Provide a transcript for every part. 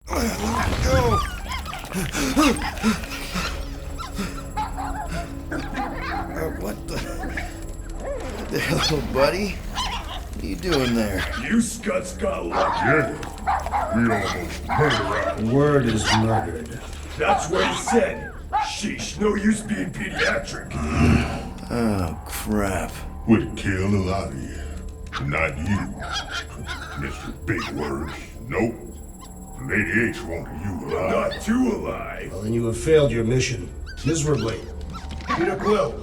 Go! What the hell, buddy? What are you doing there? You scuts got lucky. We almost murdered. Word is murdered. That's what he said. Sheesh, no use being pediatric. Oh, crap. Would kill a lot of you. Not you. Mr. Big Words. Nope. Lady H wanted you alive. Not too alive. Well, then you have failed your mission. Miserably. Peter Quill.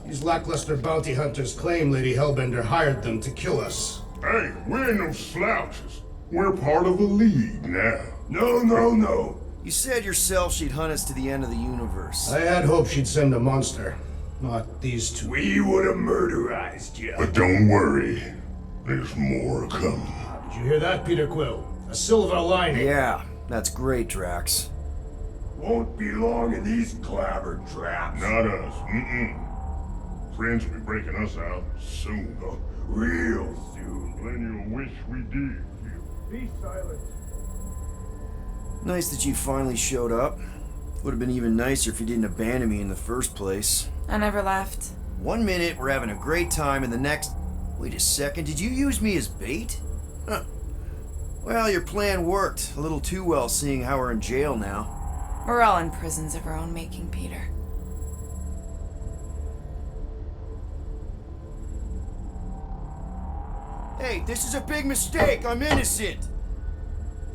These lackluster bounty hunters claim Lady Hellbender hired them to kill us. Hey, we ain't no slouches. We're part of a league now. No. You said yourself she'd hunt us to the end of the universe. I had hoped she'd send a monster. Not these two. We would have murderized you. But don't worry. There's more coming. Did you hear that, Peter Quill? A silver lining. Yeah, that's great, Drax. Won't be long in these clabber traps. Not us. Friends will be breaking us out soon. Real soon. Plenty will wish we did. Be silent. Nice that you finally showed up. Would have been even nicer if you didn't abandon me in the first place. I never left. 1 minute, we're having a great time, and the next... Wait a second, did you use me as bait? Huh. Well, your plan worked. A little too well, seeing how we're in jail now. We're all in prisons of our own making, Peter. Hey, this is a big mistake. I'm innocent.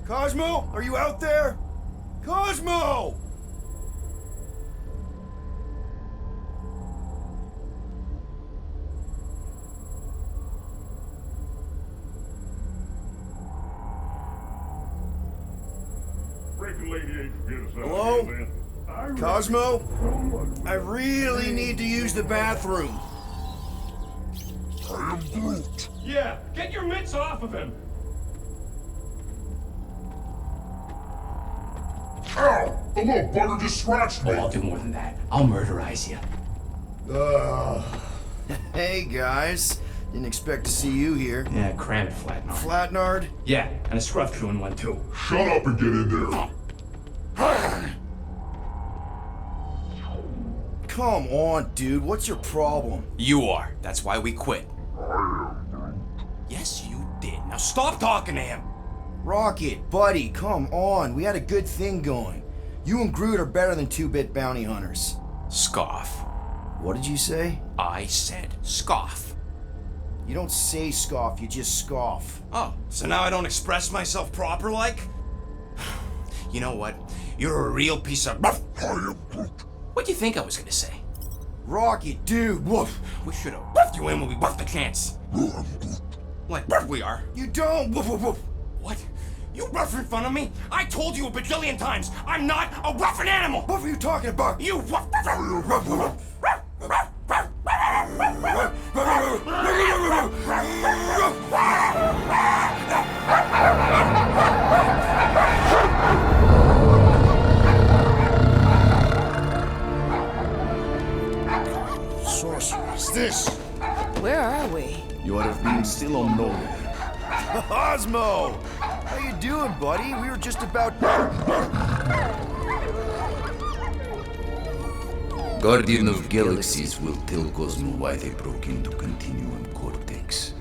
Cosmo, are you out there? Cosmo! Reckon Lady H will get us out Hello? of here then. Cosmo? I really need to use the bathroom. I am Groot. Yeah, get your mitts off of him. Ow! The little bugger just scratched me. Oh, I'll do more than that. I'll murderize you. Hey, guys. Didn't expect to see you here. Yeah, cram it, Flatnard. Flatnard? Yeah, and a scruff crew in one too. Shut up and get in there. Come on, dude. What's your problem? You are. That's why we quit. Yes, you did. Now stop talking to him. Rocket, buddy, come on. We had a good thing going. You and Groot are better than 2-bit bounty hunters. Scoff. What did you say? I said scoff. You don't say scoff, you just scoff. Oh, so now I don't express myself proper like? You know what? You're a real piece of... I am Groot. What do you think I was gonna say? Rocket, dude, woof. We should have buffed you in when we buffed the chance. Like we are. You don't, woof, woof, woof. What? You rough in front of me? I told you a bajillion times, I'm not a rough animal! What were you talking about? You rough... Sorcerer, is this? Where are we? You have been still unknown. Cosmo! How you doing, buddy? We were just about... Guardian of Galaxies will tell Cosmo why they broke into Continuum Cortex.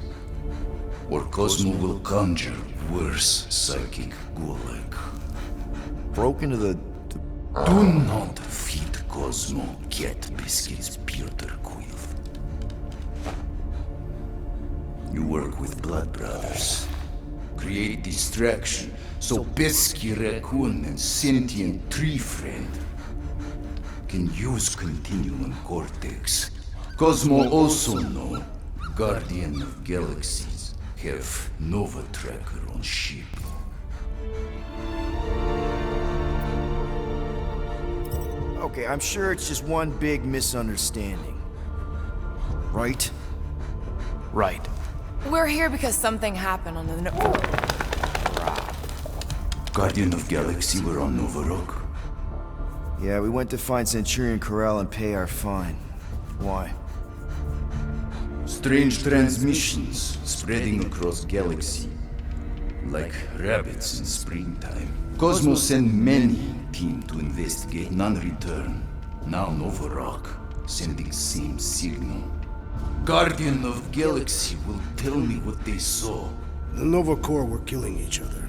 Or Cosmo will conjure worse psychic gulag. Broke into the... Do not feed Cosmo cat biscuits, Peter Quill. You work with Blood Brothers. Create distraction so Pesky Raccoon and Sentient Tree Friend can use Continuum Cortex. Cosmo also know Guardian of Galaxies have Nova Tracker on ship. Okay, I'm sure it's just one big misunderstanding. Right? Right. We're here because something happened on the... Guardian of Galaxy were on Nova Rock. Yeah, we went to find Centurion Corral and pay our fine. Why? Strange transmissions spreading across galaxy. like rabbits in springtime. Cosmo sent many team to investigate, none return. Now Nova Rock, sending same signal. Guardian of Galaxy will tell me what they saw. The Nova Corps were killing each other.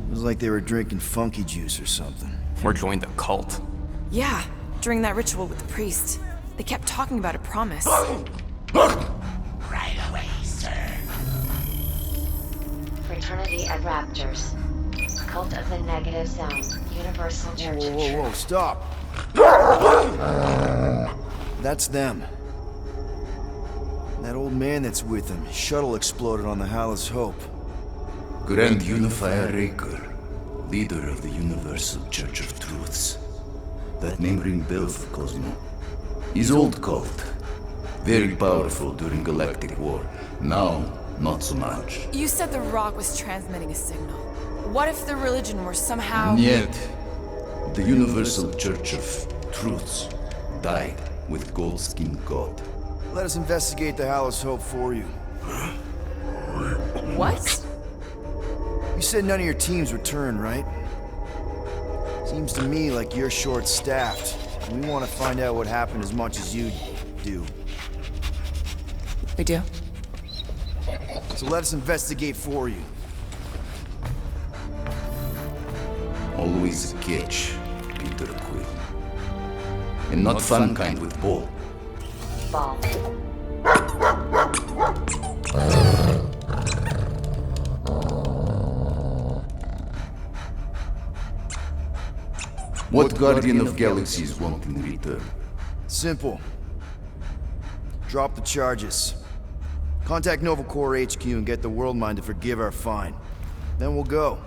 It was like they were drinking funky juice or something. Or joined a cult. Yeah, during that ritual with the priest. They kept talking about a promise. Right away, sir. Fraternity of Raptors. Cult of the Negative Zone. Universal Church of Whoa, Truth. stop. That's them. And that old man that's with them. His shuttle exploded on the Hallis Hope. Grand Unifier Raker, leader of the Universal Church of Truths. That name ring bell for Cosmo. His old cult. Very powerful during Galactic War. Now, not so much. You said the rock was transmitting a signal. What if the religion were somehow... Yet, the Universal Church of Truths died with Gold-Skinned God. Let us investigate the Hallis Hope for you. What? You said none of your teams returned, right? Seems to me like you're short-staffed. We want to find out what happened as much as you do. We do. So let us investigate for you. Always a catch, Peter Quill. And not fun kind with Paul. Ball. What Guardian of Galaxies want in return? Simple. Drop the charges. Contact Nova Corps HQ and get the World Mind to forgive our fine. Then we'll go.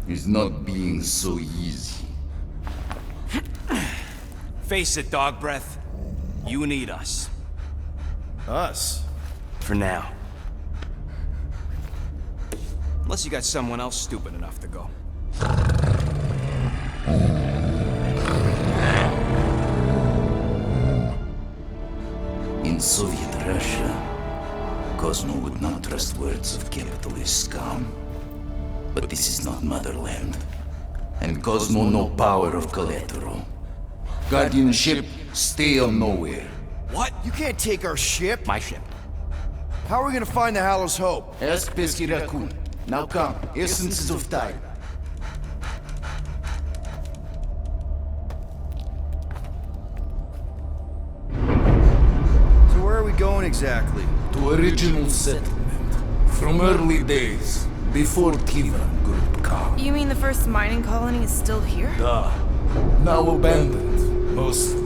It's not being so easy. Face it, dog breath. You need us. Us? For now. Unless you got someone else stupid enough to go. In Soviet Russia, Cosmo would not trust words of capitalist scum. But this is not motherland. And Cosmo no power of collateral. Guardianship, stay on nowhere. What? You can't take our ship! My ship. How are we gonna find the Hallis Hope? Ask Pesky Raccoon. Now come, essences of time. So where are we going exactly? To original settlement. From early days, before Tivan Group come. You mean the first mining colony is still here? Now abandoned, mostly.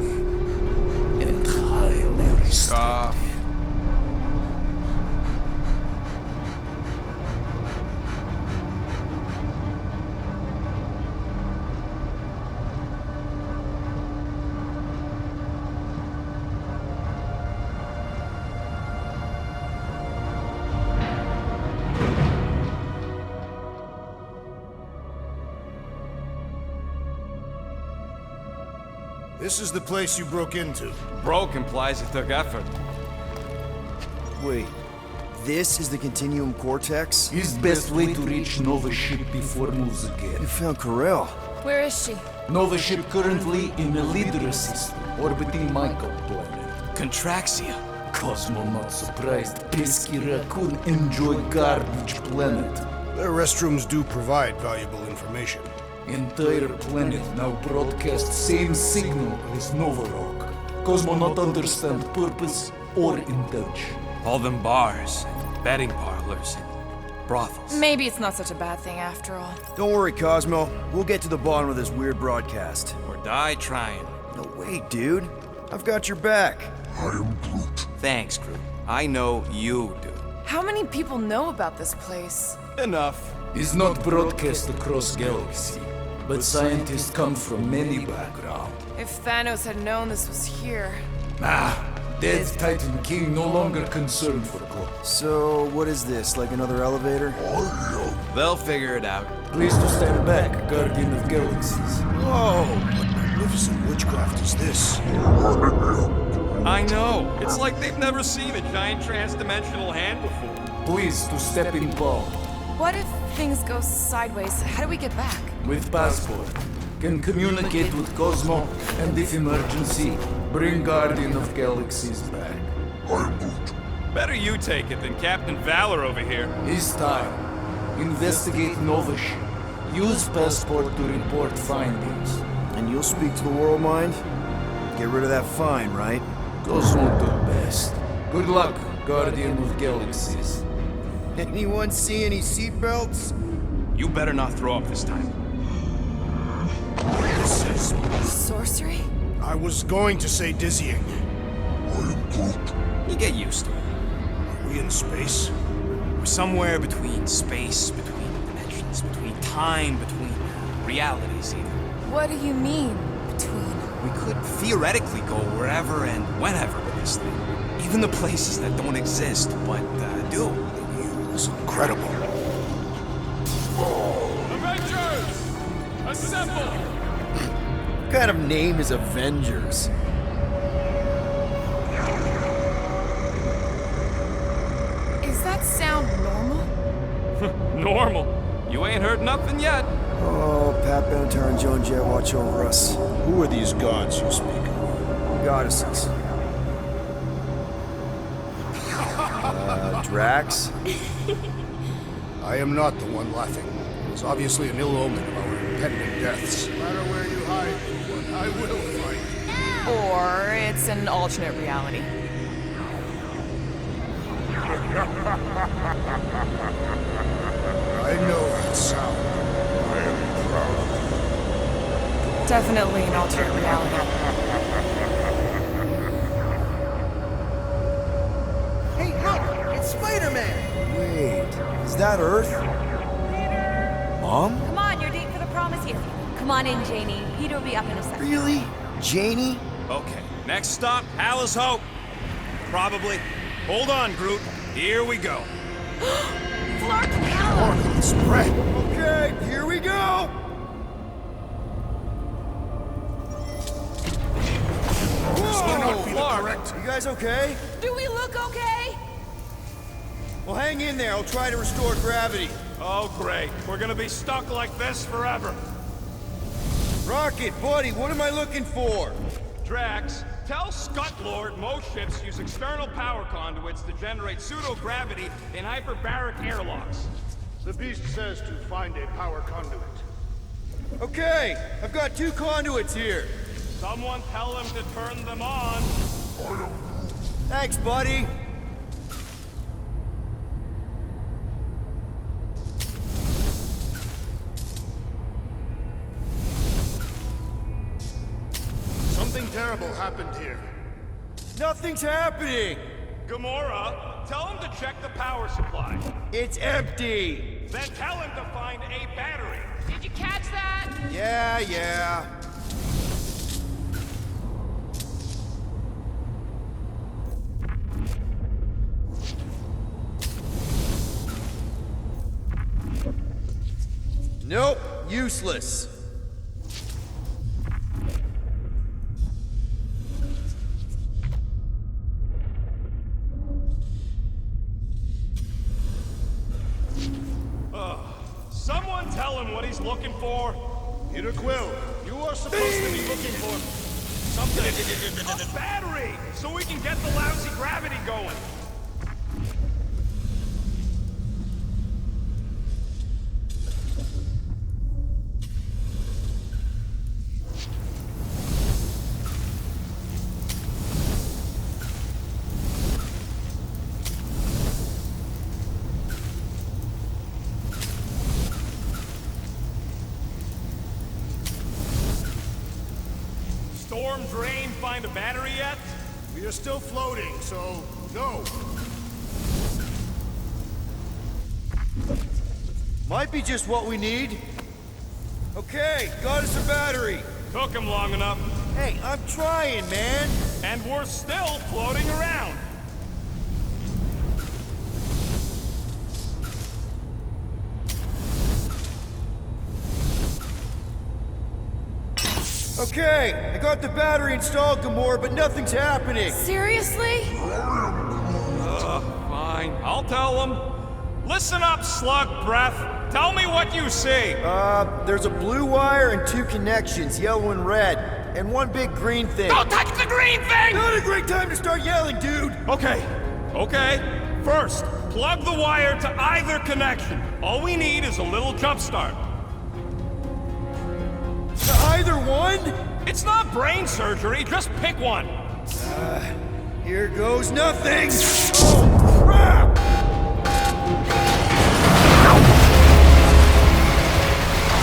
And highly restricted. This is the place you broke into. Broke implies it took effort. Wait, this is the Continuum Cortex? His best way to reach Nova ship before moves again. You found Corel. Where is she? Nova ship currently in a Lydra system, orbiting Michael planet. Contraxia. Cosmo not surprised. Pesky Raccoon enjoy garbage planet. Their restrooms do provide valuable information. Entire planet now broadcast same signal as Nova Rock. Cosmo not understand purpose or intention. All them bars, and betting parlors, and brothels. Maybe it's not such a bad thing after all. Don't worry, Cosmo. We'll get to the bottom of this weird broadcast. Or die trying. No, wait, dude. I've got your back. I am Groot. Thanks, Groot. I know you do. How many people know about this place? Enough. Is not broadcast across galaxy, but scientists come from many backgrounds. If Thanos had known this was here... Dead Titan King no longer concerned for God. So, what is this? Like another elevator? They'll figure it out. Please to stand back, Guardian of Galaxies. Whoa! What magnificent witchcraft is this? I know. It's like they've never seen a giant trans-dimensional hand before. Please to step in Paul. What if things go sideways? How do we get back? With passport. Can communicate with Cosmo, and if emergency, bring Guardian of Galaxies back. Better you take it than Captain Valor over here. It's time. Investigate Nova ship. Use passport to report findings. And you'll speak to the World Mind? Get rid of that fine, right? Cosmo do best. Good luck, Guardian of Galaxies. Anyone see any seatbelts? You better not throw up this time. This is... Sorcery? I was going to say dizzying. You get used to it. Are we in space? We're somewhere between space, between dimensions, between time, between realities even. What do you mean, between? We could theoretically go wherever and whenever with this thing. Even the places that don't exist, but do. It's incredible. Avengers! Assemble! What kind of name is Avengers? Is that sound normal? Normal. You ain't heard nothing yet. Oh, Pat Benatar and Joan Jett watch over us. Who are these gods you speak of? Goddesses. Drax? I am not the one laughing. It's obviously an ill omen of our impending deaths. No matter where you hide, I will find you. Or it's an alternate reality. I know that sound. I am proud. Definitely an alternate reality. Hey, look! It's Spider-Man! Wait, is that Earth? Mom? Come on, you're date for the prom is here. Come on in, Janie. Peter will be up in a second. Really? Janie? Okay, next stop, Hal's Hope. Probably. Hold on, Groot. Here we go. Clark Howell! Spread. Okay, here we go! Whoa! Correct. You guys okay? Do we look okay? Well, hang in there. I'll try to restore gravity. Oh, great. We're gonna be stuck like this forever. Rocket, buddy, what am I looking for? Drax, tell Scutlord most ships use external power conduits to generate pseudo-gravity in hyperbaric airlocks. The beast says to find a power conduit. Okay, I've got 2 conduits here. Someone tell him to turn them on. Thanks, buddy. Something terrible happened here. Nothing's happening. Gamora, tell him to check the power supply. It's empty. Then tell him to find a battery. Did you catch that? Yeah. Nope, useless. Someone tell him what he's looking for. Peter Quill, you are supposed to be looking for Something. A battery! So we can get the lousy gravity going. Storm Drain find a battery yet? We are still floating, so no. Might be just what we need. Okay, got us a battery. Took him long enough. Hey, I'm trying, man. And we're still floating around. Okay, I got the battery installed, Gamora, but nothing's happening. Seriously? Fine. I'll tell them. Listen up, slug breath. Tell me what you see. There's a blue wire and 2 connections, yellow and red, and 1 big green thing. Don't touch the green thing! Not a great time to start yelling, dude! Okay. First, plug the wire to either connection. All we need is a little jump start. To either one? It's not brain surgery, just pick one. Here goes nothing! Oh, crap!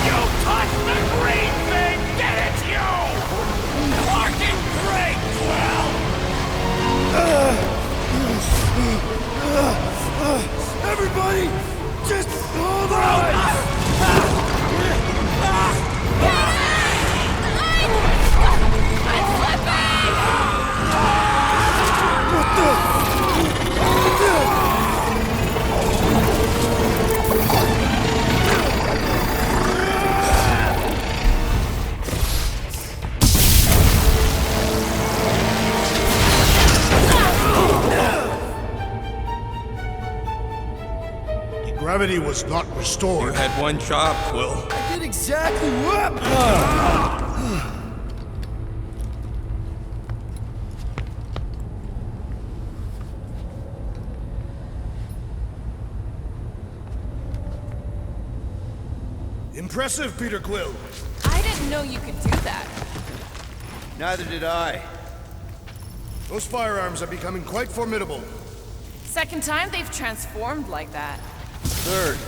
You touched the green thing! Get it, you! Fucking great, Quill! Everybody, just hold on! Gravity was not restored. You had one job, Quill. I did exactly what? Impressive, Peter Quill. I didn't know you could do that. Neither did I. Those firearms are becoming quite formidable. Second time they've transformed like that. Third,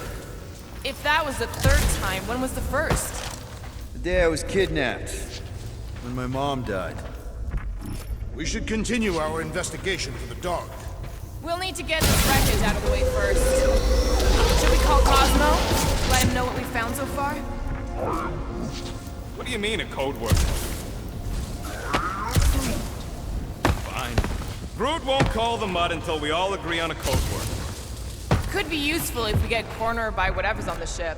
If that was the third time, when was the first? the day I was kidnapped. When my mom died. We should continue our investigation for the dog. We'll need to get this wreckage out of the way first. Should we call Cosmo? Let him know what we found so far? What do you mean, a code word? Fine. Groot won't call the mud until we all agree on a code word. Could be useful if we get cornered by whatever's on the ship.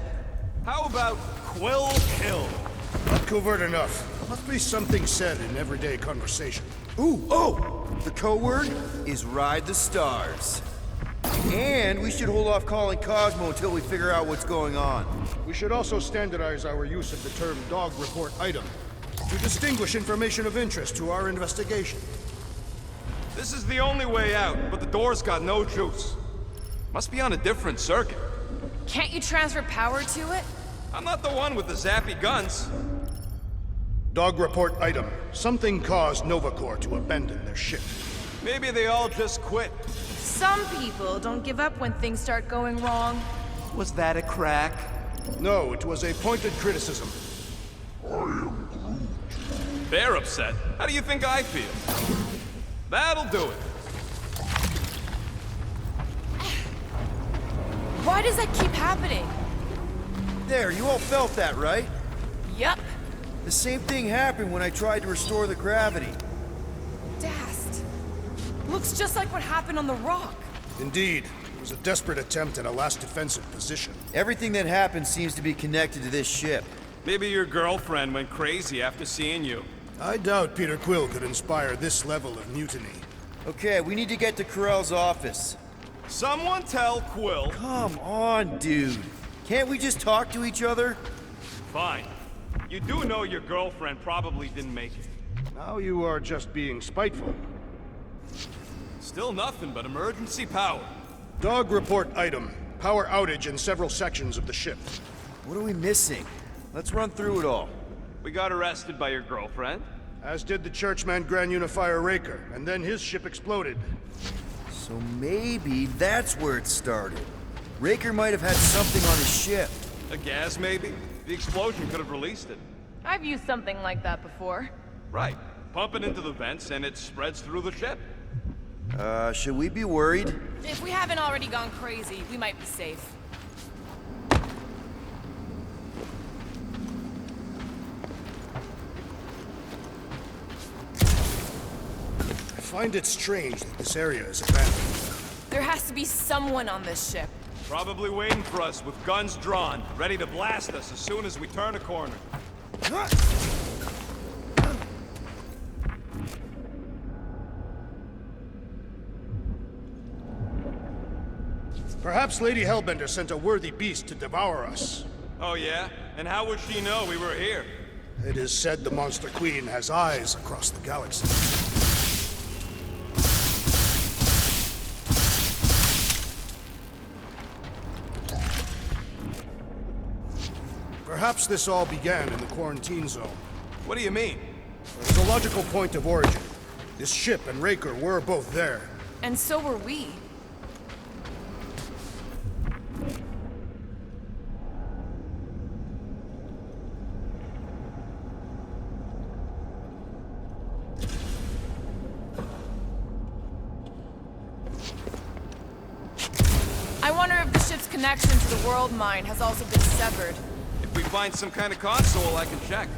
How about Quill Kill? Not covert enough. Must be something said in everyday conversation. The code word is Ride the Stars. And we should hold off calling Cosmo until we figure out what's going on. We should also standardize our use of the term dog report item to distinguish information of interest to our investigation. This is the only way out, but the door's got no juice. Must be on a different circuit. Can't you transfer power to it? I'm not the one with the zappy guns. Dog report item. Something caused Nova Corps to abandon their ship. Maybe they all just quit. Some people don't give up when things start going wrong. Was that a crack? No, it was a pointed criticism. They're upset. How do you think I feel? That'll do it. Why does that keep happening? There, you all felt that, right? Yup. The same thing happened when I tried to restore the gravity. Dast. Looks just like what happened on the rock. Indeed, it was a desperate attempt at a last defensive position. Everything that happened seems to be connected to this ship. Maybe your girlfriend went crazy after seeing you. I doubt Peter Quill could inspire this level of mutiny. Okay, we need to get to Carell's office. Someone tell Quill. Come on, dude. Can't we just talk to each other? Fine. You do know your girlfriend probably didn't make it. Now you are just being spiteful. Still nothing but emergency power. Dog report item. Power outage in several sections of the ship. What are we missing? Let's run through it all. We got arrested by your girlfriend. As did the churchman Grand Unifier Raker, and then his ship exploded. So maybe that's where it started. Raker might have had something on his ship. A gas, maybe? The explosion could have released it. I've used something like that before. Right. Pump it into the vents and it spreads through the ship. Should we be worried? If we haven't already gone crazy, we might be safe. I find it strange that this area is abandoned. There has to be someone on this ship. Probably waiting for us with guns drawn, ready to blast us as soon as we turn a corner. Perhaps Lady Hellbender sent a worthy beast to devour us. Oh yeah? And how would she know we were here? It is said the Monster Queen has eyes across the galaxy. Perhaps this all began in the quarantine zone. What do you mean? There's a logical point of origin. This ship and Raker were both there. And so were we. I wonder if the ship's connection to the world mine has also been severed. If we find some kind of console, I can check.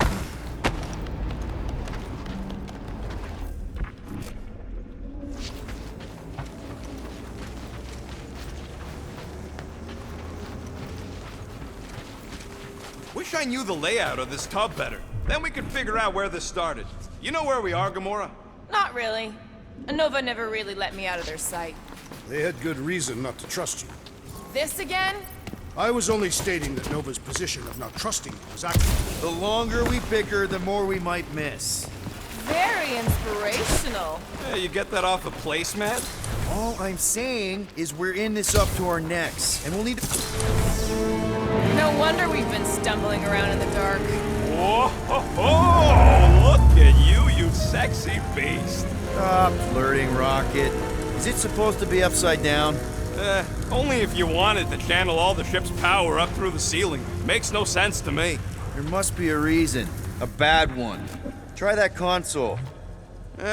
Wish I knew the layout of this tub better. Then we could figure out where this started. You know where we are, Gamora? Not really. Nova never really let me out of their sight. They had good reason not to trust you. This again? I was only stating that Nova's position of not trusting you was accurate. The longer we bicker, the more we might miss. Very inspirational. Yeah, you get that off a placemat? All I'm saying is we're in this up to our necks, and we'll need to... No wonder we've been stumbling around in the dark. Whoa, ho, ho, look at you sexy beast. Stop flirting, Rocket. Is it supposed to be upside down? Only if you wanted to channel all the ship's power up through the ceiling. Makes no sense to me. There must be a reason. A bad one. Try that console.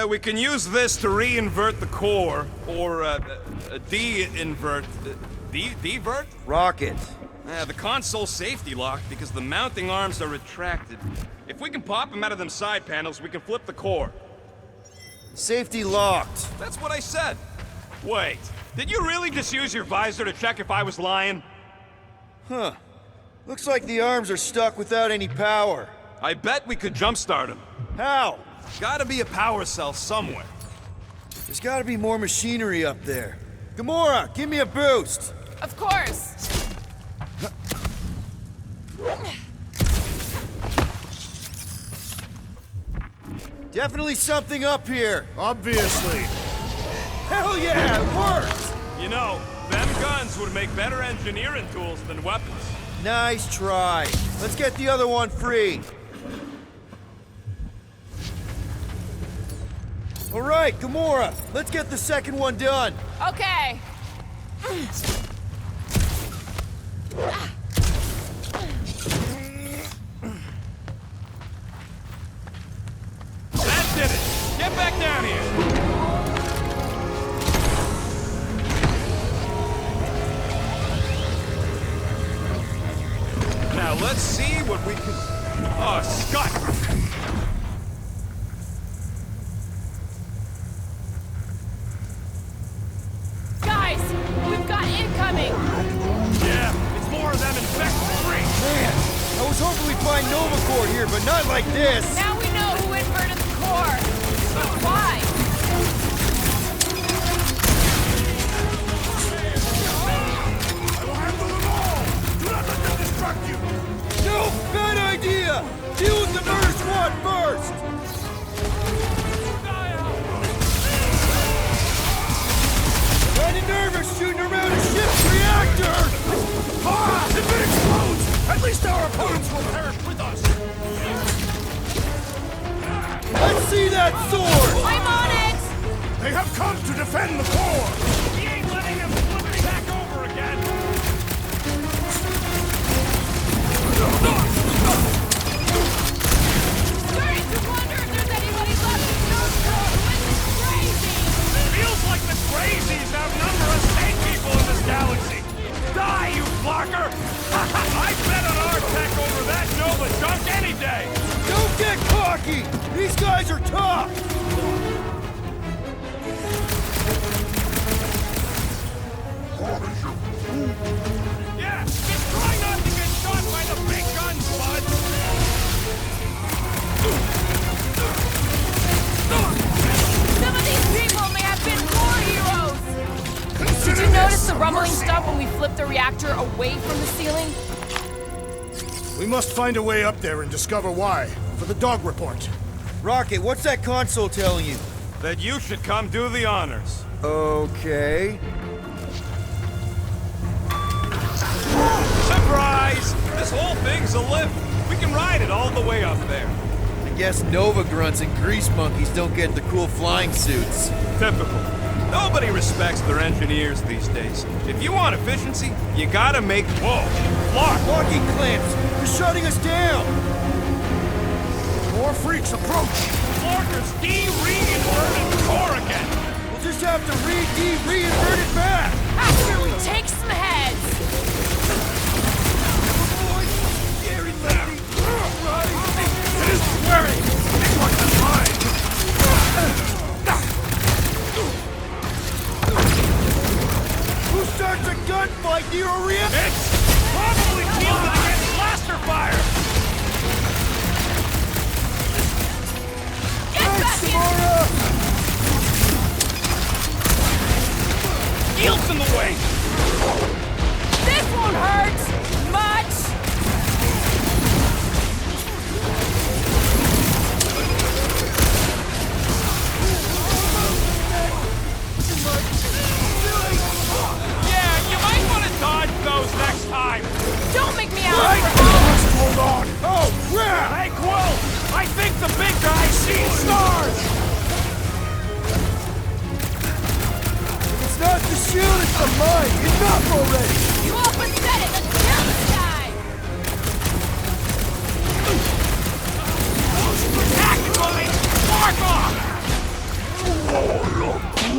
We can use this to re-invert the core, or de-invert... Divert? Rocket. The console's safety locked because the mounting arms are retracted. If we can pop them out of them side panels, we can flip the core. Safety locked. That's what I said. Wait, did you really just use your visor to check if I was lying? Huh. Looks like the arms are stuck without any power. I bet we could jumpstart them. How? Gotta be a power cell somewhere. There's gotta be more machinery up there. Gamora, give me a boost. Of course. Definitely something up here. Obviously. Hell yeah, it worked! You know, them guns would make better engineering tools than weapons. Nice try. Let's get the other one free. All right, Gamora, let's get the second one done. Okay. That did it! Get back down here! Now let's see what we can... Oh, Scott! Guys, we've got incoming! Yeah, it's more of them infected freaks! Man, I was hoping we'd find Nova Corps here, but not like this. Now we know who inverted the core. But why? I will handle them all! Do not let them distract you! No, bad idea! Deal with the murder squad first! Kinda nervous shooting around a ship's reactor! Ah! If it explodes, at least our opponents will perish with us! Let's see that sword! I'm on it! They have come to defend the core! We ain't letting them flip it back over again! Starting to wonder if there's anybody left in North Core who isn't crazy! Feels like the crazies outnumber us sane people in this galaxy! Die, you blocker! I bet on our tech over that Nova junk any day! Don't get cocky! These guys are tough! Yeah, just try not to get shot by the big guns, bud! Some of these people may have been war heroes! Did you notice the rumbling stuff when we reactor away from the ceiling? We must find a way up there and discover why. For the dog report. Rocket, what's that console telling you? That you should come do the honors. Okay. Surprise! This whole thing's a lift. We can ride it all the way up there. I guess Nova grunts and grease monkeys don't get the cool flying suits. Typical. Nobody respects their engineers these days. If you want efficiency, you gotta make... Whoa! Clark! Locking clamps! They're shutting us down! More freaks approach! Clarker's de-reinverted core again! We'll just have to reinvert it back! After we take some heads! It is swearing! It wasn't mine! Who starts a gunfight near a reactor? It's probably shielded against blaster fire! Get back in! Shield's in the way! This won't hurt much! Yeah, you might want to dodge those next time! Don't make me out Right. for help! Hold on! Oh, crap! Hey, Quill! I think the big guy's seen stars! It's not the shield, it's the mine! Enough already! You open said it! Let's kill this guy! Tactically, mark off!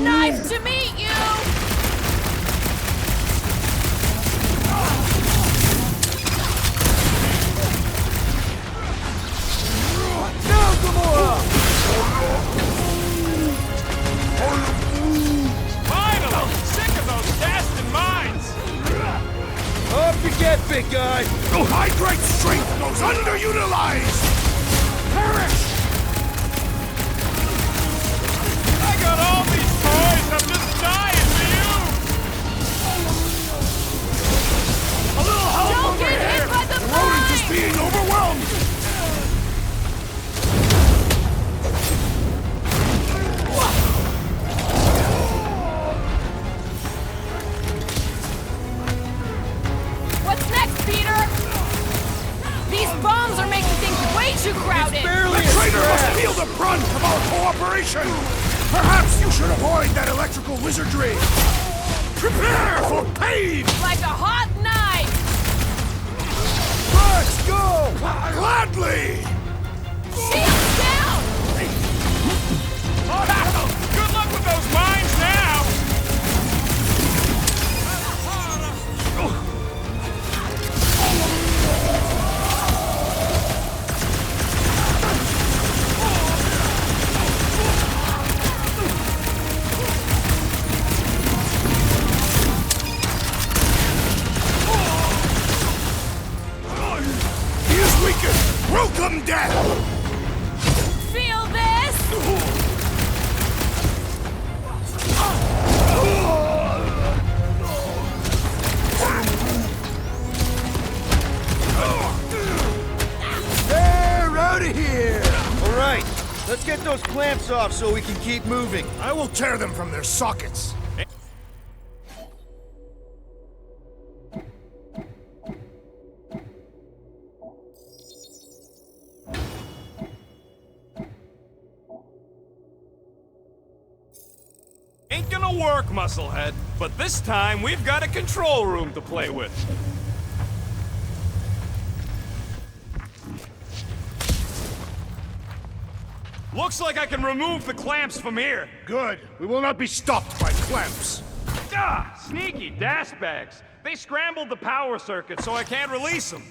Nice to meet you! Now, Gamora! Finally! Sick of those Dastin mines! Off you get, big guy! No hydrate strength goes underutilized! Perish! I got all these toys, I'm just dying for you! A little help Don't over get here! hit by the Rodent's just mine! being overwhelmed! What's next, Peter? These bombs are making things way too crowded! Barely The a traitor must scratch. feel the brunt of our cooperation! Perhaps you should avoid that electrical wizardry! Prepare for pain! Like a hot knife! Let's go! Gladly! Shields down! Good luck with those mines now! He is weakened! Welcome death! Feel this? They're out of here! Alright, let's get those clamps off so we can keep moving. I will tear them from their sockets. Ain't gonna work, Musclehead. But this time, we've got a control room to play with. Looks like I can remove the clamps from here. Good. We will not be stopped by clamps. Ah, sneaky bags. They scrambled the power circuit, so I can't release them.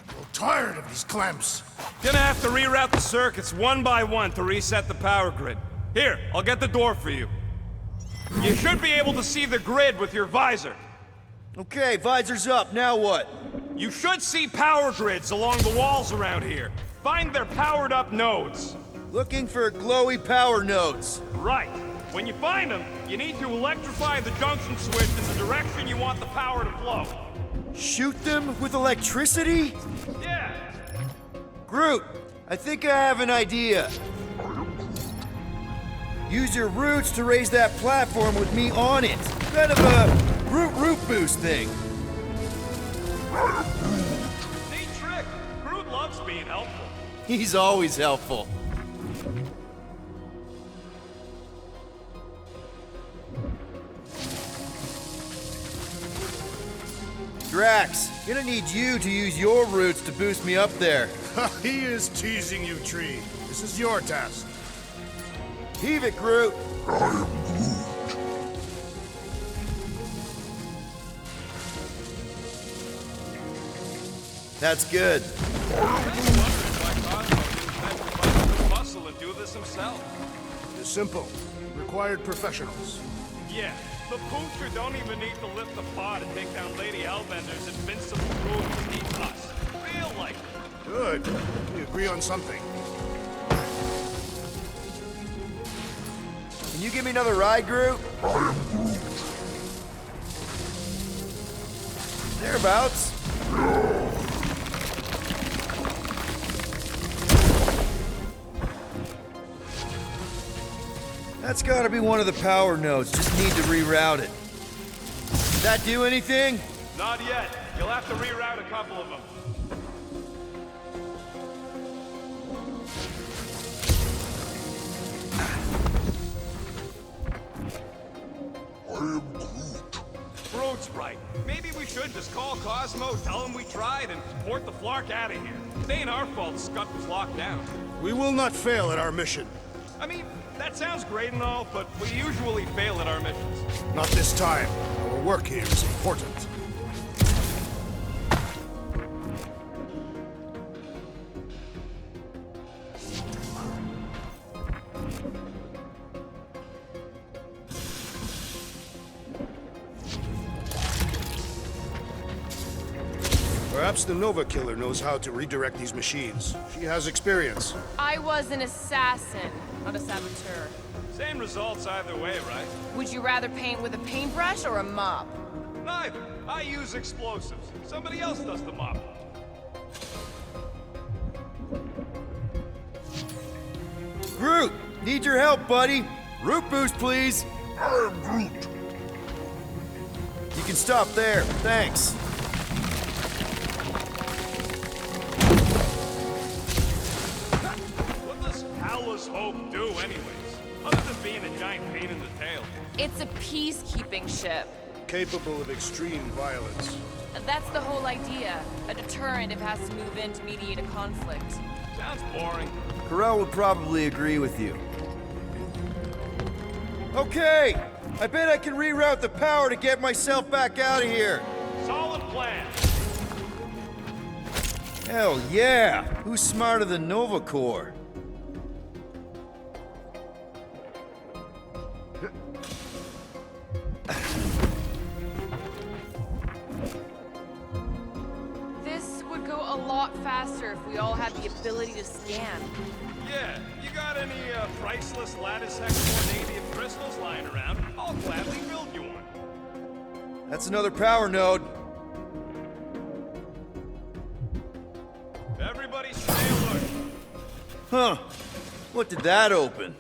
I'm tired of these clamps. Gonna have to reroute the circuits one by one to reset the power grid. Here, I'll get the door for you. You should be able to see the grid with your visor. Okay, visor's up, now what? You should see power grids along the walls around here. Find their powered up nodes. Looking for glowy power nodes. Right. When you find them, you need to electrify the junction switch in the direction you want the power to flow. Shoot them with electricity? Yeah. Groot, I think I have an idea. Use your roots to raise that platform with me on it. Kind of a root boost thing. Neat trick. Groot loves being helpful. He's always helpful. Drax, gonna need you to use your roots to boost me up there. He is teasing you, Tree. This is your task. Heave it, Groot. That's good. Muscle and do this himself. It is simple. Required professionals. Yeah, the poocher don't even need to lift the pod and take down Lady Hellbender's invincible moves. He us. Real like. Good. We agree on something. Can you give me another ride, Groot? Thereabouts. That's gotta be one of the power nodes. Just need to reroute it. Did that do anything? Not yet. You'll have to reroute a couple of them. Groot's right. Maybe we should just call Cosmo, tell him we tried, and port the Flark out of here. It ain't our fault Scott was locked down. We will not fail at our mission. I mean, that sounds great and all, but we usually fail at our missions. Not this time. Our work here is important. Perhaps the Nova Killer knows how to redirect these machines. She has experience. I was an assassin, not a saboteur. Same results either way, right? Would you rather paint with a paintbrush or a mop? Neither. I use explosives. Somebody else does the mop. Groot, need your help, buddy. Root boost, please. I am Groot. You can stop there. Thanks. What does Howler's Hope do anyways? Other than being a giant pain in the tail. It's a peacekeeping ship. Capable of extreme violence. That's the whole idea. A deterrent if it has to move in to mediate a conflict. Sounds boring. Carell would probably agree with you. Okay, I bet I can reroute the power to get myself back out of here. Solid plan. Hell yeah! Who's smarter than Nova Corps? This would go a lot faster if we all had the ability to scan. Yeah, you got any priceless lattice hexornadium crystals lying around? I'll gladly build you one. That's another power node. Everybody stay alert. Huh. What did that open?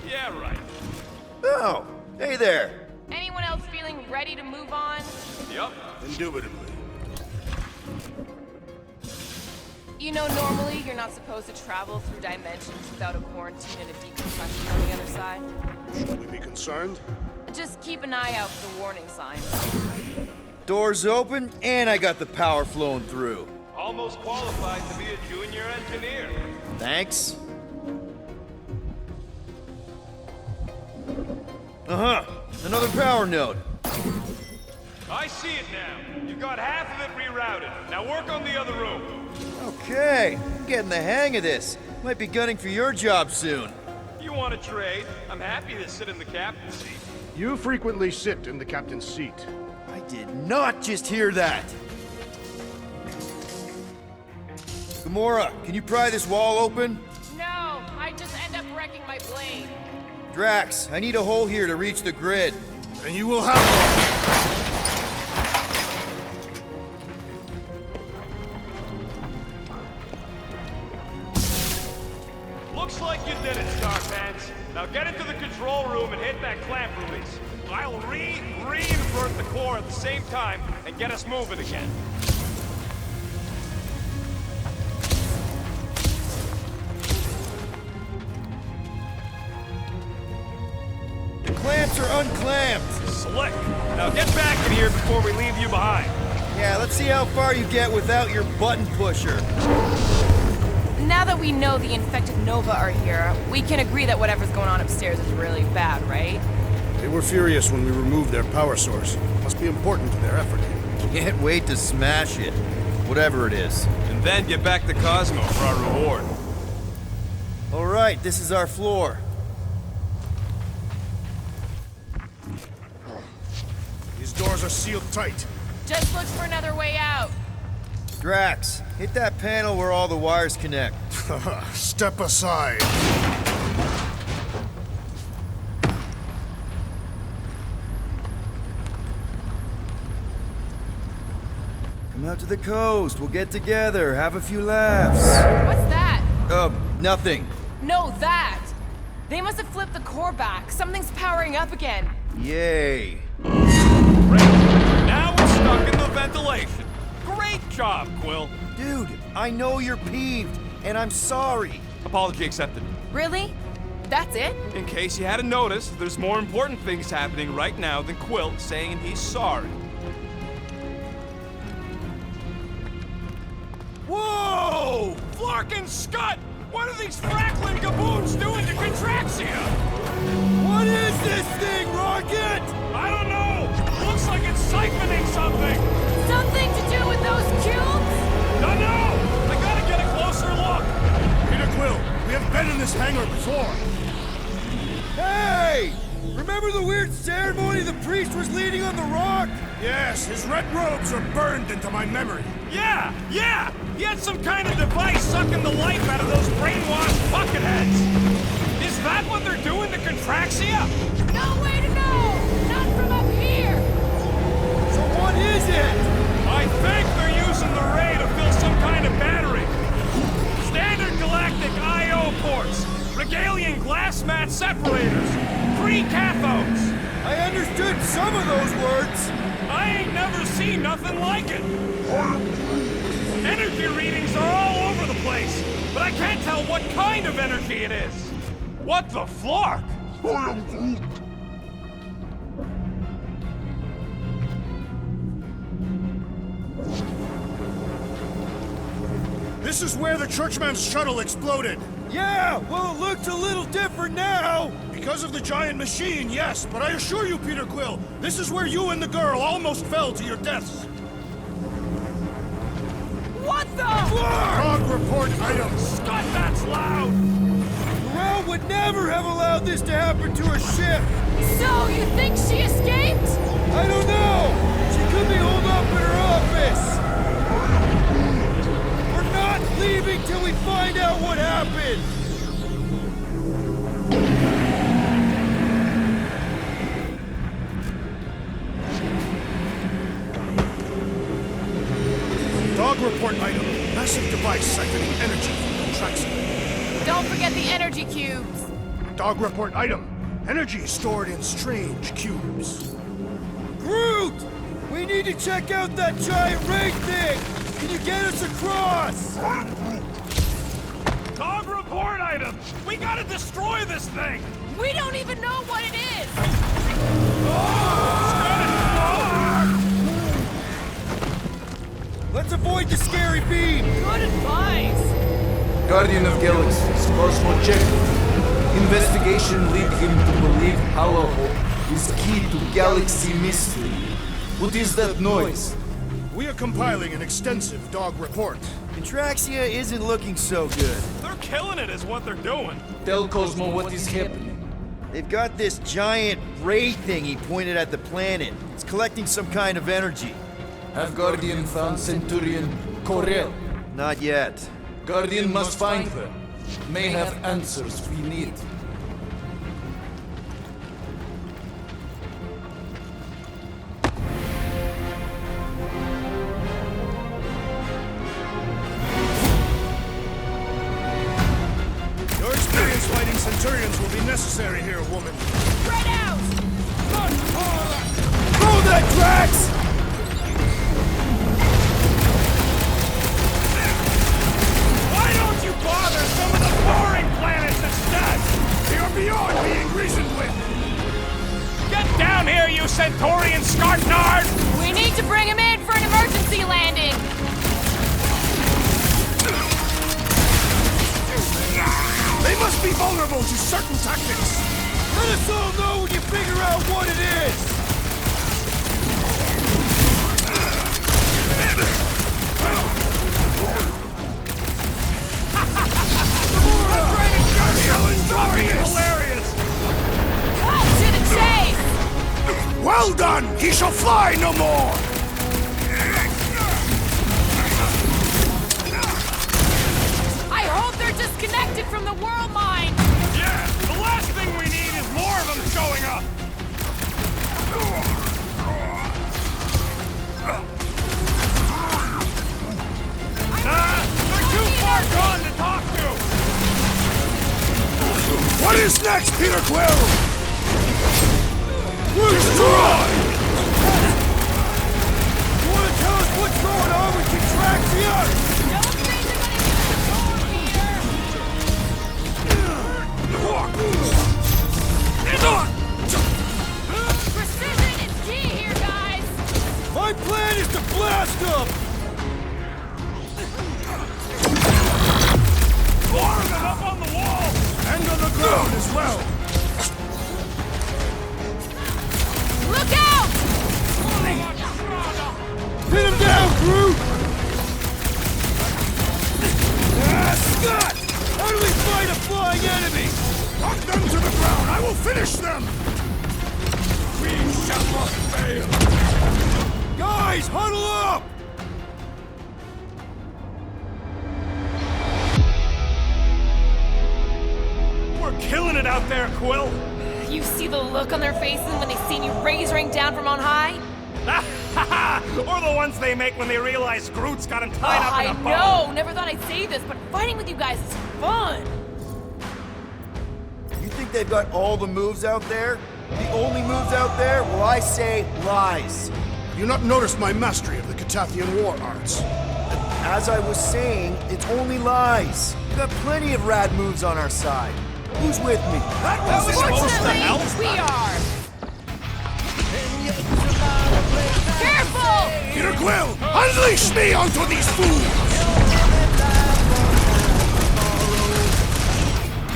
Yeah, right. Oh, hey there. Anyone else feeling ready to move on? Yep. Indubitably. You know, normally you're not supposed to travel through dimensions without a quarantine and a decompression on the other side. Should we be concerned? Just keep an eye out for the warning signs. Doors open, and I got the power flowing through. Almost qualified to be a junior engineer. Thanks. Uh-huh. Another power node. I see it now. You got half of it rerouted. Now work on the other room. Okay, I'm getting the hang of this. Might be gunning for your job soon. You want to trade? I'm happy to sit in the captain's seat. You frequently sit in the captain's seat. I did not just hear that. Gamora, can you pry this wall open? No, I just end up wrecking my blade. Drax, I need a hole here to reach the grid. And you will have one. Looks like you did it, Starpants. Now get into the control room and hit that clamp release. I'll reinvert the core at the same time and get us moving again. The clamps are unclamped. Slick. Now get back in here before we leave you behind. Yeah, let's see how far you get without your button pusher. Now that we know the infected Nova are here, we can agree that whatever's going on upstairs is really bad, right? They were furious when we removed their power source. Must be important to their effort. Can't wait to smash it. Whatever it is. And then get back to Cosmo for our reward. All right, this is our floor. These doors are sealed tight. Just look for another way out. Drax, hit that panel where all the wires connect. Step aside. Come out to the coast. We'll get together, have a few laughs. What's that? Nothing. No, that! They must have flipped the core back. Something's powering up again. Yay. Great. Now we're stuck in the ventilation. Great job, Quill. Dude, I know you're peeved, and I'm sorry. Apology accepted. Really? That's it? In case you hadn't noticed, there's more important things happening right now than Quill saying he's sorry. Whoa! Flarkin' Scott! What are these Franklin gaboons doing to Contraxia? What is this thing, Rocket? I don't know! Looks like it's siphoning something! Something to do with those cubes? Don't know! I gotta get a closer look! Peter Quill, we have been in this hangar before. Hey! Remember the weird ceremony the priest was leading on the rock? Yes, his red robes are burned into my memory. Yeah! He had some kind of device sucking the life out of those brainwashed bucketheads! Is that what they're doing to Contraxia? No way to know! Not from up here! So what is it? I think they're using the ray to fill some kind of battery. Standard galactic I.O. ports, Regalian glass mat separators, 3 cathodes. I understood some of those words. I ain't never seen nothing like it. Energy readings are all over the place, but I can't tell what kind of energy it is. What the flark? This is where the Churchman's shuttle exploded. Yeah, well, it looked a little different now. Because of the giant machine, yes, but I assure you, Peter Quill, this is where you and the girl almost fell to your deaths. What the? Log report item. Scott, that's loud! Corral would never have allowed this to happen to her ship. So, you think she escaped? I don't know. She could be holed up in her office. We're not leaving till we find out what happened. Dog report item. Massive device siphoning energy from Contraxia. Don't forget the energy cubes. Dog report item. Energy stored in strange cubes. Groot! We need to check out that giant ray thing! Can you get us across? Dog report item! We gotta destroy this thing! We don't even know what it is! Let's avoid the scary beam! Good advice! Guardian of Galaxies, Cosmo checked. Investigation lead him to believe Halahope is key to galaxy mystery. What is that noise? We are compiling an extensive dog report. Contraxia isn't looking so good. They're killing it, is what they're doing. Tell Cosmo what is happening. They've got this giant ray thingy pointed at the planet. It's collecting some kind of energy. Have Guardian found Centurion Corel? Not yet. Guardian must find her. May have answers we need. Your experience fighting Centurions will be necessary here, woman. Spread out! Throw that, Drax! Why don't you bother some of the boring planets instead? They are beyond being reasoned with! Get down here, you Centaurian Scartnard! We need to bring him in for an emergency landing! They must be vulnerable to certain tactics! Let us all know when you figure out what it is! Hilarious! Cut to the chase! Well done! He shall fly no more! I hope they're disconnected from the world mine! Yeah, the last thing we need is more of them showing up! They're too far gone to talk to! What is next, Peter Quill? Destroy! You wanna tell us what's going on with Contraxia? Don't think they're gonna get the door here! Precision is key here, guys! My plan is to blast them! More of them up on the wall! And on the ground as well! Look out! Pin him down, Groot! Scott! How do we fight a flying enemy? Knock them to the ground! I will finish them! We shall not fail! Guys, huddle up! We're killing it out there, Quill! You see the look on their faces when they see you razoring down from on high? Or the ones they make when they realize Groot's got him tied up in a bow. I know! Never thought I'd say this, but fighting with you guys is fun! You think they've got all the moves out there? The only moves out there? Well, I say lies. Have you not noticed my mastery of the Catathian war arts? As I was saying, it's only lies. We've got plenty of rad moves on our side. Who's with me? That was supposed to help! We are! Careful! Peter Quill, unleash me onto these fools!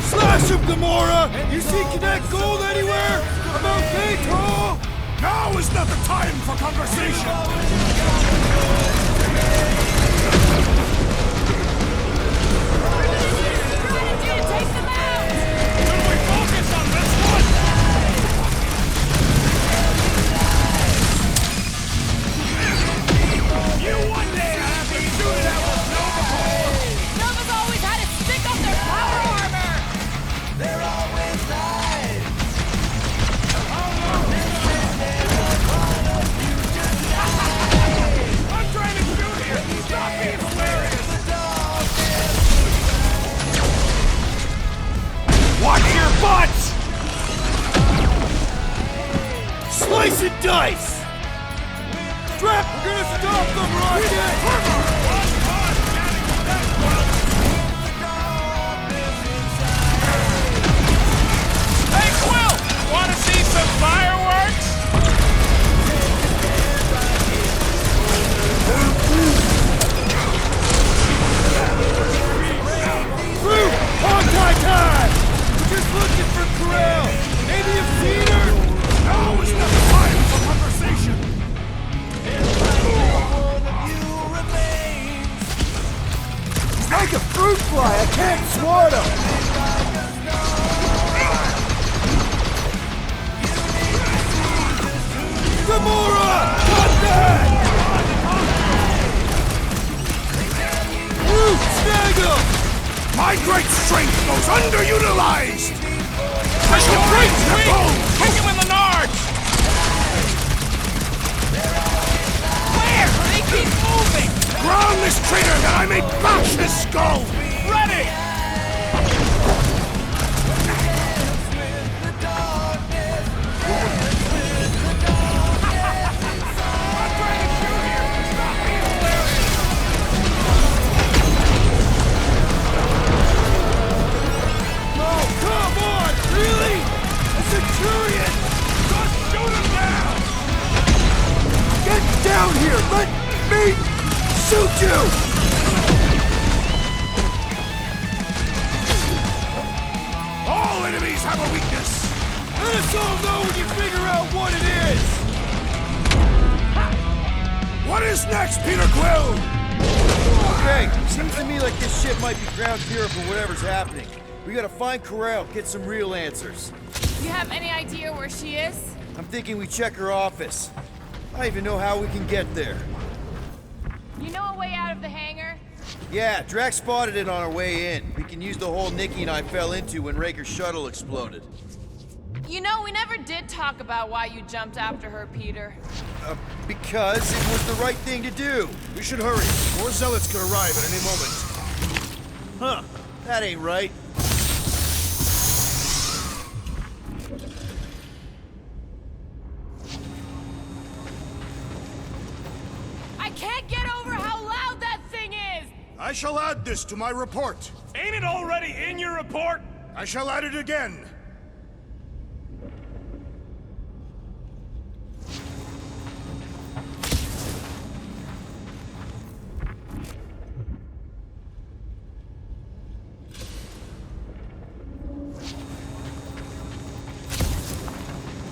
Slash him, Gamora! You see Connect Gold anywhere? About K-Tall? Now is not the time for conversation! Take them out! Should we focus on this one? You one day have to do that with Nova! Nova's always had it stick on their power armor! They're always lies! I'm trying to shoot here! Stop being hilarious! Watch your butts! Slice and dice! Strap, we're gonna stop them, Rocket! Hey, Quill! Wanna see some fireworks? Groot! Hawkeye time! We're just looking for Corel! Maybe you've seen her? Now is not the time for conversation! fly! I can't swat him! Gamora! Cut that! You snag him! My great strength goes underutilized! I shall break their bones! Kick him in the nards! Where? They keep moving! Ground this traitor that I may bash his skull! Ready! Centurion! Just shoot him down! Get down here! Let me shoot you! All enemies have a weakness! Let us all know when you figure out what it is! What is next, Peter Quill? Okay, seems to me like this ship might be ground zero for whatever's happening. We gotta find Corral, get some real answers. You have any idea where she is? I'm thinking we check her office. I don't even know how we can get there. You know a way out of the hangar? Yeah, Drax spotted it on our way in. We can use the hole Nikki and I fell into when Raker's shuttle exploded. You know, we never did talk about why you jumped after her, Peter. Because it was the right thing to do. We should hurry. More zealots could arrive at any moment. Huh, that ain't right. I can't get over how loud that thing is! I shall add this to my report. Ain't it already in your report? I shall add it again.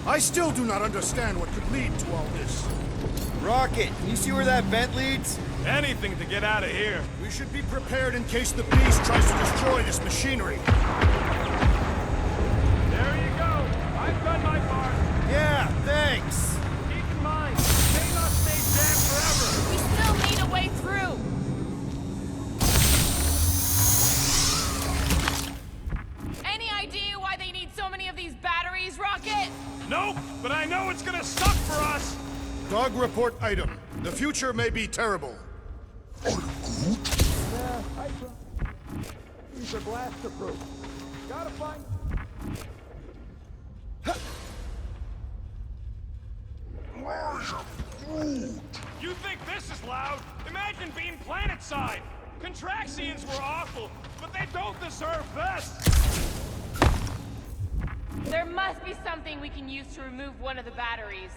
I still do not understand what could lead to all this. Rocket, can you see where that vent leads? Anything to get out of here. We should be prepared in case the beast tries to destroy this machinery. There you go. I've done my part. Yeah, thanks. Keep in mind, may not stay jammed forever. We still need a way through! Any idea why they need so many of these batteries, Rocket? Nope, but I know it's gonna suck for us. Dog report item. The future may be terrible. These are blaster proof. Gotta find... You think this is loud? Imagine being planet-side. Contraxians were awful, but they don't deserve this. There must be something we can use to remove one of the batteries.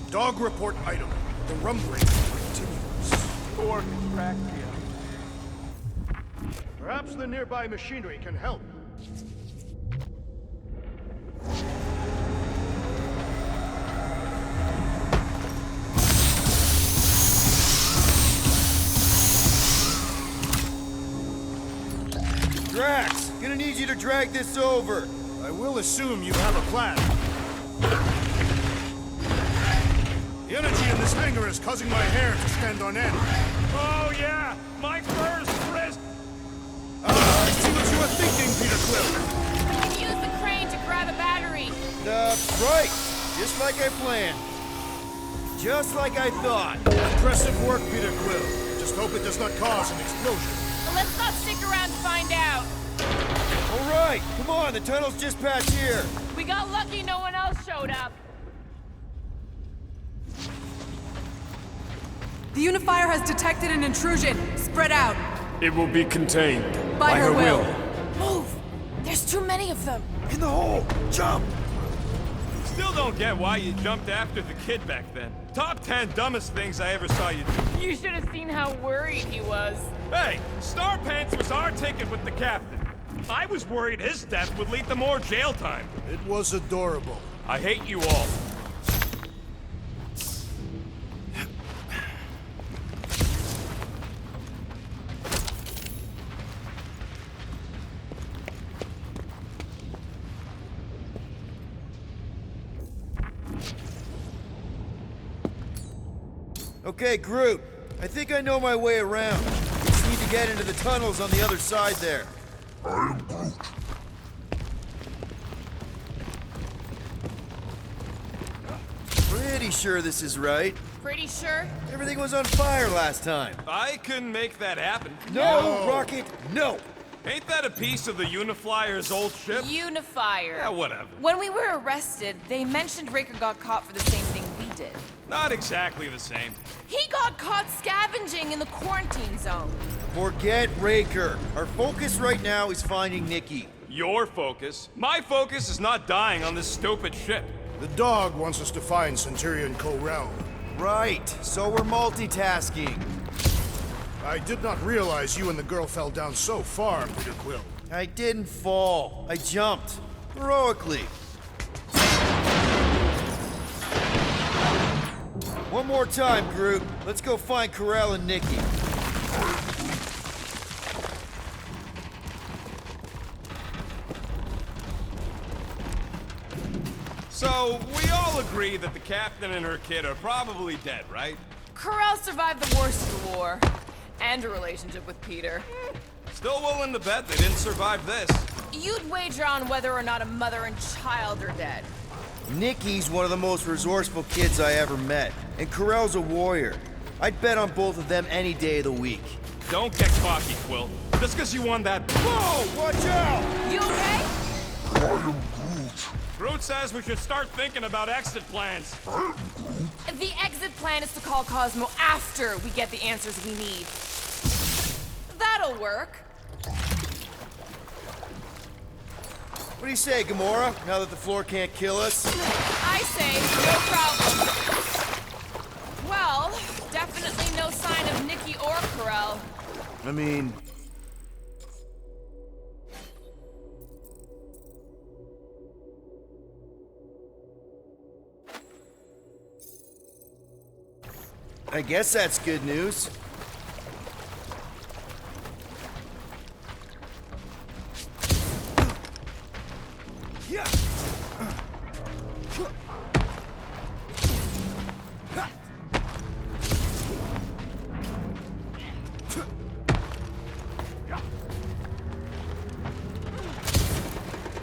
Dog report item. The rumbling continues. Poor Contraxia. Perhaps the nearby machinery can help. Drax, gonna need you to drag this over. I will assume you have a plan. The energy in this hangar is causing my hair to stand on end. Oh yeah, my fur's frizzed. I see what you were thinking, Peter Quill. We can use the crane to grab a battery. Right. Just like I planned. Just like I thought. Impressive work, Peter Quill. Just hope it does not cause an explosion. But let's not stick around to find out. All right, come on, the tunnel's just past here. We got lucky no one else showed up. The Unifier has detected an intrusion. Spread out. It will be contained. By her will. Move! There's too many of them. In the hole, jump! Still don't get why you jumped after the kid back then. Top 10 dumbest things I ever saw you do. You should have seen how worried he was. Hey, Star Pants was our ticket with the captain. I was worried his death would lead to more jail time. It was adorable. I hate you all. Okay, Groot. I think I know my way around. We just need to get into the tunnels on the other side there. I am Groot. Pretty sure this is right. Pretty sure? Everything was on fire last time. I couldn't make that happen. No, Rocket, no! Ain't that a piece of the Uniflyer's old ship? Unifier. Yeah, whatever. When we were arrested, they mentioned Raker got caught for the same thing we did. Not exactly the same. He got caught scavenging in the quarantine zone. Forget Raker. Our focus right now is finding Nikki. Your focus. My focus is not dying on this stupid ship. The dog wants us to find Centurion Ko-Rel. Right, so we're multitasking. I did not realize you and the girl fell down so far, Peter Quill. I didn't fall. I jumped. Heroically. One more time, Groot. Let's go find Ko-Rel and Nikki. So, we all agree that the captain and her kid are probably dead, right? Ko-Rel survived the worst of the war. And a relationship with Peter. Still willing to bet they didn't survive this. You'd wager on whether or not a mother and child are dead. Nikki's one of the most resourceful kids I ever met. And Ko-Rel's a warrior. I'd bet on both of them any day of the week. Don't get cocky, Quill. Just because you won that... Whoa! Watch out! You okay? I am Groot. Groot says we should start thinking about exit plans. The exit plan is to call Cosmo after we get the answers we need. That'll work. What do you say, Gamora? Now that the floor can't kill us? I say, no problem. Well, definitely no sign of Nikki or Ko-Rel. I mean... I guess that's good news.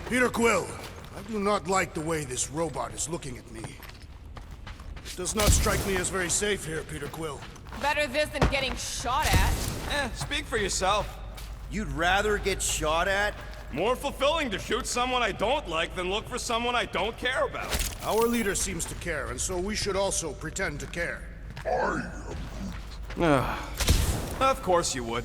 Peter Quill, I do not like the way this robot is looking at me. It does not strike me as very safe here, Peter Quill. Better this than getting shot at. Speak for yourself. You'd rather get shot at? More fulfilling to shoot someone I don't like than look for someone I don't care about. Our leader seems to care, and so we should also pretend to care. I am Of course you would.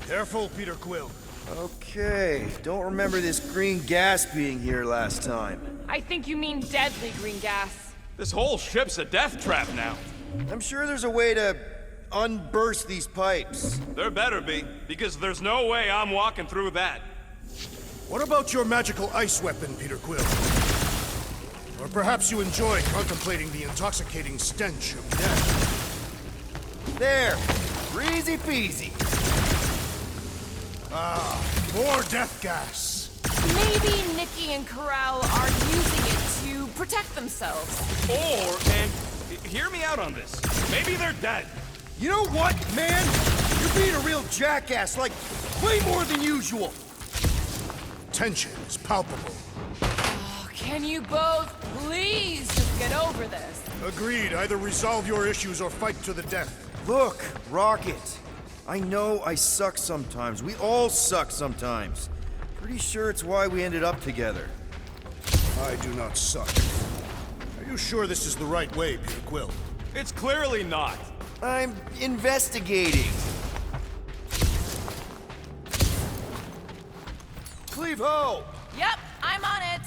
Careful, Peter Quill. Okay, don't remember this green gas being here last time. I think you mean deadly green gas. This whole ship's a death trap now. I'm sure there's a way to unburst these pipes. There better be, because there's no way I'm walking through that. What about your magical ice weapon, Peter Quill? Or perhaps you enjoy contemplating the intoxicating stench of death. There! Easy peasy! Ah, more death gas. Maybe Nikki and Ko-Rel are using it to protect themselves. And hear me out on this. Maybe they're dead. You know what, man? You're being a real jackass, like, way more than usual. Tension is palpable. Oh, can you both please just get over this? Agreed. Either resolve your issues or fight to the death. Look, Rocket. I know I suck sometimes. We all suck sometimes. Pretty sure it's why we ended up together. I do not suck. Are you sure this is the right way, Peter Quill? It's clearly not. I'm investigating. Cleave ho! Yep, I'm on it.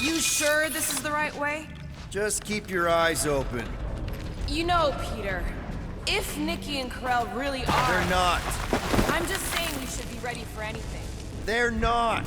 You sure this is the right way? Just keep your eyes open. You know, Peter, if Nikki and Ko-Rel really are... They're not. I'm just saying we should be ready for anything. They're not.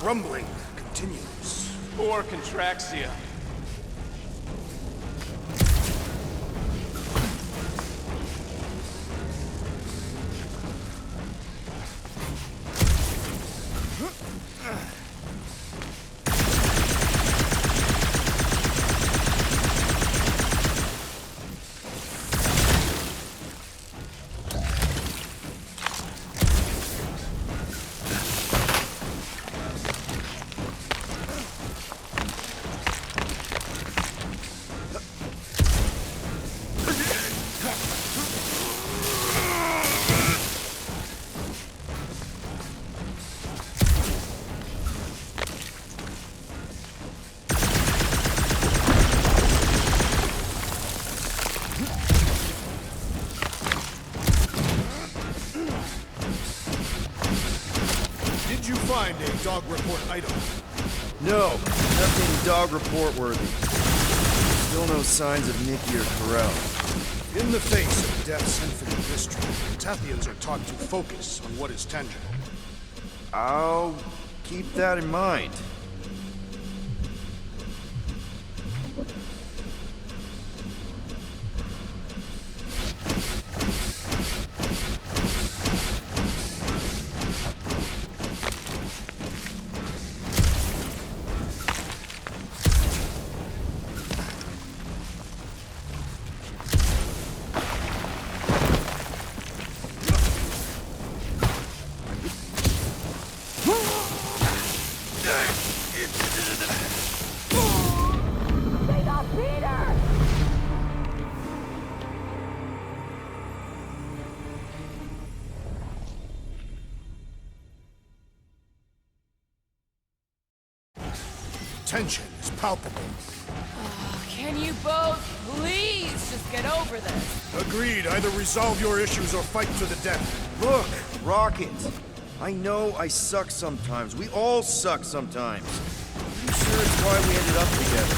rumbling continues. Poor Contraxia. Did you find a dog report item? No, nothing dog report worthy. Still no signs of Nikki or Corell. In the face of Death's infinite mystery, Tathians are taught to focus on what is tangible. I'll keep that in mind. Tension is palpable. Can you both please just get over this? Agreed. Either resolve your issues or fight to the death. Look, Rocket. I know I suck sometimes. We all suck sometimes. I'm sure it's why we ended up together.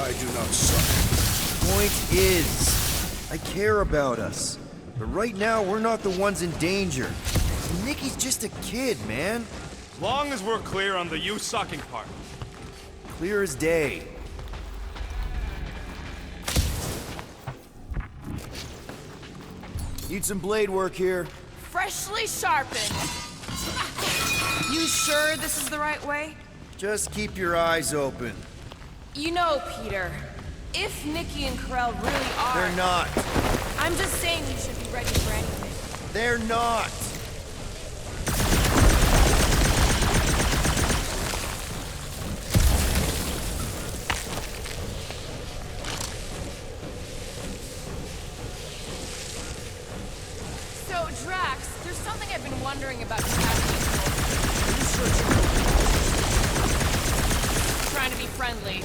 I do not suck. Point is, I care about us. But right now, we're not the ones in danger. And Nikki's just a kid, man. As long as we're clear on the you sucking part. Clear as day. Need some blade work here. Freshly sharpened. You sure this is the right way? Just keep your eyes open. You know, Peter, if Nikki and Corell really are... They're not. I'm just saying you should be ready for anything. They're not. So, Drax, there's something I've been wondering about trying to be friendly.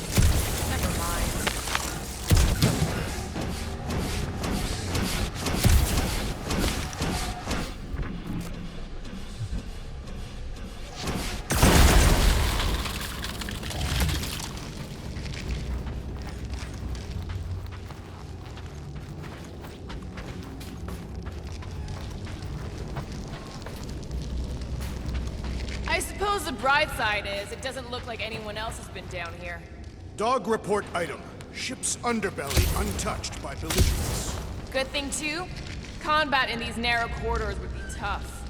Never mind. I suppose the bright side is, it doesn't look like anyone else has been down here. Dog report item. Ship's underbelly untouched by belligerents. Good thing, too, combat in these narrow corridors would be tough.